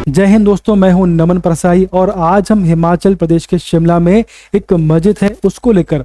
जय हिंद दोस्तों, मैं हूं नमन परसाई और आज हम हिमाचल प्रदेश के शिमला में एक मस्जिद है उसको लेकर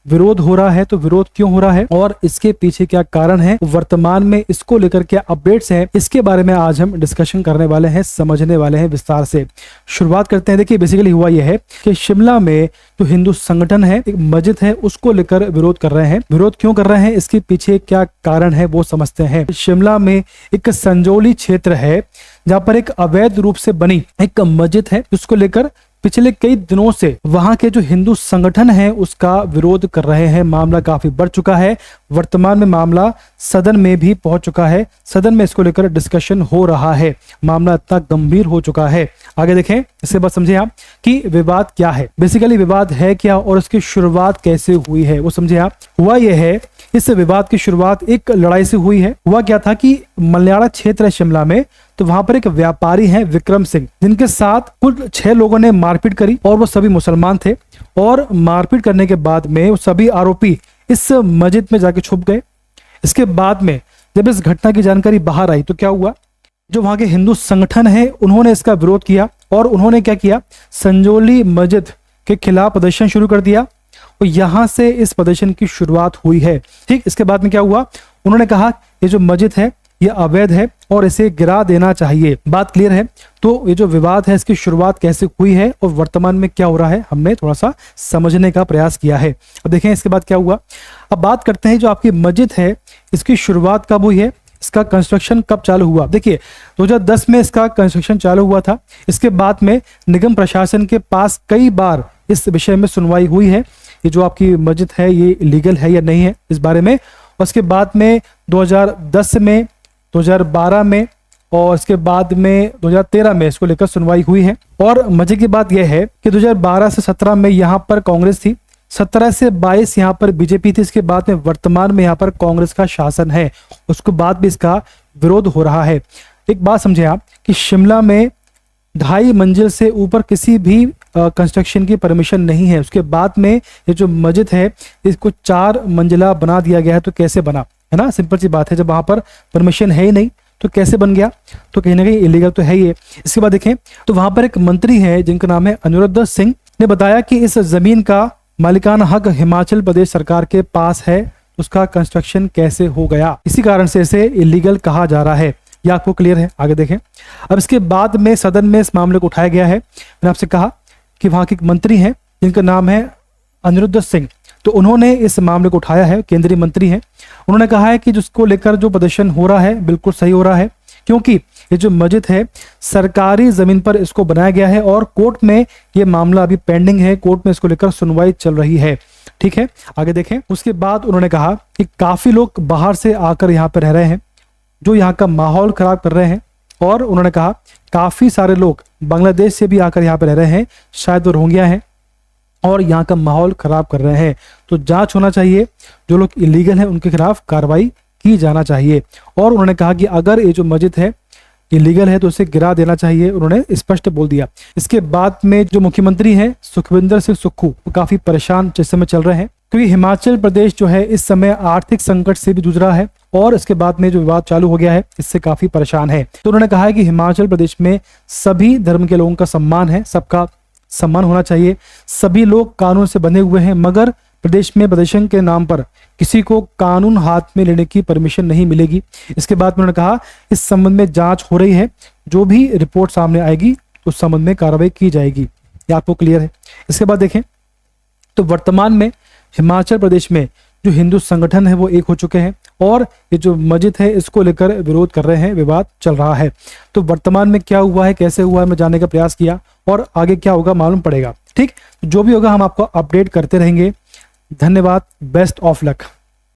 विरोध हो रहा है। तो विरोध क्यों हो रहा है और इसके पीछे क्या कारण है, वर्तमान में इसको लेकर क्या अपडेट्स हैं, इसके बारे में आज हम डिस्कशन करने वाले हैं, समझने वाले हैं विस्तार से। शुरुआत करते हैं। देखिए, बेसिकली हुआ यह है कि शिमला में जो हिंदू संगठन है, एक मस्जिद है, उसको लेकर विरोध कर रहे हैं। विरोध क्यों कर रहे हैं, इसके पीछे क्या कारण है वो समझते हैं। शिमला में एक संजौली क्षेत्र है जहां पर एक अवैध रूप से बनी एक मस्जिद है, उसको लेकर पिछले कई दिनों से वहां के जो हिंदू संगठन है उसका विरोध कर रहे हैं। मामला काफी बढ़ चुका है, वर्तमान में मामला सदन में भी पहुंच चुका है। सदन में इसको लेकर डिस्कशन हो रहा है। मामला इतना गंभीर हो चुका है। आगे देखें, इसके बाद समझे आप कि विवाद क्या है, बेसिकली विवाद है क्या और उसकी शुरुआत कैसे हुई है वो समझे आप। हुआ यह है, इस विवाद की शुरुआत एक लड़ाई से हुई है। हुआ क्या था कि मल्याड़ा क्षेत्र है शिमला में, तो वहां पर एक व्यापारी हैं विक्रम सिंह, जिनके साथ कुल 6 लोगों ने मारपीट करी और वो सभी मुसलमान थे। और मारपीट करने के बाद में वो सभी आरोपी इस मस्जिद में जाके छुप गए। इसके बाद में जब इस घटना की जानकारी बाहर आई तो क्या हुआ, जो वहां के हिंदू संगठन है उन्होंने इसका विरोध किया और उन्होंने क्या किया, संजौली मस्जिद के खिलाफ प्रदर्शन शुरू कर दिया और यहां से इस प्रदर्शन की शुरुआत हुई है। ठीक, इसके बाद में क्या हुआ, उन्होंने कहा ये जो मस्जिद है ये अवैध है और इसे गिरा देना चाहिए। बात क्लियर है। तो ये जो विवाद है इसकी शुरुआत कैसे हुई है और वर्तमान में क्या हो रहा है, हमने थोड़ा सा समझने का प्रयास किया है। अब देखें इसके बाद क्या हुआ। अब बात करते हैं जो आपकी मस्जिद है इसकी शुरुआत कब हुई है, इसका कंस्ट्रक्शन कब चालू हुआ। देखिए 2010 में इसका कंस्ट्रक्शन चालू हुआ था। इसके बाद में निगम प्रशासन के पास कई बार इस विषय में सुनवाई हुई है, ये जो आपकी मस्जिद है ये लीगल है या नहीं है इस बारे में। और उसके बाद में 2010 में, 2012 में और इसके बाद में 2013 में इसको लेकर सुनवाई हुई है। और मजे की बात यह है कि 2012 से 17 में यहाँ पर कांग्रेस थी, 17 से 22 यहाँ पर बीजेपी थी। इसके बाद में वर्तमान में यहाँ पर कांग्रेस का शासन है, उसके बाद भी इसका विरोध हो रहा है। एक बात समझे आप कि शिमला में 2.5 मंजिल से ऊपर किसी भी कंस्ट्रक्शन की परमिशन नहीं है। उसके बाद में ये जो मस्जिद है इसको 4 मंजिला बना दिया गया है। तो कैसे बना, है ना, सिंपल सी बात है, जब वहां पर परमिशन है ही नहीं तो कैसे बन गया, तो कहीं ना कहीं इलीगल तो है ही है। इसके बाद देखें तो वहां पर एक मंत्री है जिनका नाम है अनिरुद्ध सिंह, ने बताया कि इस जमीन का मालिकाना हक हिमाचल प्रदेश सरकार के पास है, उसका कंस्ट्रक्शन कैसे हो गया, इसी कारण से इसे इलीगल कहा जा रहा है। यह आपको क्लियर है। आगे देखें। अब इसके बाद में सदन में इस मामले को उठाया गया है। मैंने आपसे कहा कि वहां के एक मंत्री हैं जिनका नाम है अनिरुद्ध सिंह, तो उन्होंने इस मामले को उठाया है, केंद्रीय मंत्री हैं। उन्होंने कहा है कि जिसको लेकर जो प्रदर्शन हो रहा है बिल्कुल सही हो रहा है, क्योंकि ये जो मस्जिद है सरकारी जमीन पर इसको बनाया गया है और कोर्ट में ये मामला अभी पेंडिंग है, कोर्ट में इसको लेकर सुनवाई चल रही है। ठीक है, आगे देखें। उसके बाद उन्होंने कहा कि काफी लोग बाहर से आकर यहाँ पर रह रहे हैं जो यहाँ का माहौल खराब कर रहे हैं। और उन्होंने कहा काफी सारे लोग बांग्लादेश से भी आकर यहाँ पर रह रहे हैं, शायद वो रोहिंग्या हैं और यहाँ का माहौल खराब कर रहे हैं। तो जांच होना चाहिए, जो लोग इलीगल हैं उनके खिलाफ कार्रवाई की जाना चाहिए। और उन्होंने कहा कि अगर ये जो मस्जिद है इलीगल है तो उसे गिरा देना चाहिए, उन्होंने स्पष्ट बोल दिया। इसके बाद में जो मुख्यमंत्री हैं सुखविंदर सिंह सुक्खू, वो काफी परेशान इस समय चल रहे हैं, क्योंकि हिमाचल प्रदेश जो है इस समय आर्थिक संकट से भी जूझ रहा है और इसके बाद में जो विवाद चालू हो गया है इससे काफी परेशान है। तो उन्होंने कहा है कि हिमाचल प्रदेश में सभी धर्म के लोगों का सम्मान है, सबका सम्मान होना चाहिए, सभी लोग कानून से बंधे हुए हैं, मगर प्रदेश में प्रदर्शन के नाम पर किसी को कानून हाथ में लेने की परमिशन नहीं मिलेगी। इसके बाद उन्होंने कहा इस संबंध में जांच हो रही है, जो भी रिपोर्ट सामने आएगी उस संबंध में कार्रवाई की जाएगी। ये आपको क्लियर है। इसके बाद देखें तो वर्तमान में हिमाचल प्रदेश में जो हिंदू संगठन है वो एक हो चुके हैं और ये जो मस्जिद है इसको लेकर विरोध कर रहे हैं, विवाद चल रहा है। तो वर्तमान में क्या हुआ है, कैसे हुआ है, मैं जानने का प्रयास किया और आगे क्या होगा मालूम पड़ेगा। ठीक, जो भी होगा हम आपको अपडेट करते रहेंगे। धन्यवाद, बेस्ट ऑफ लक।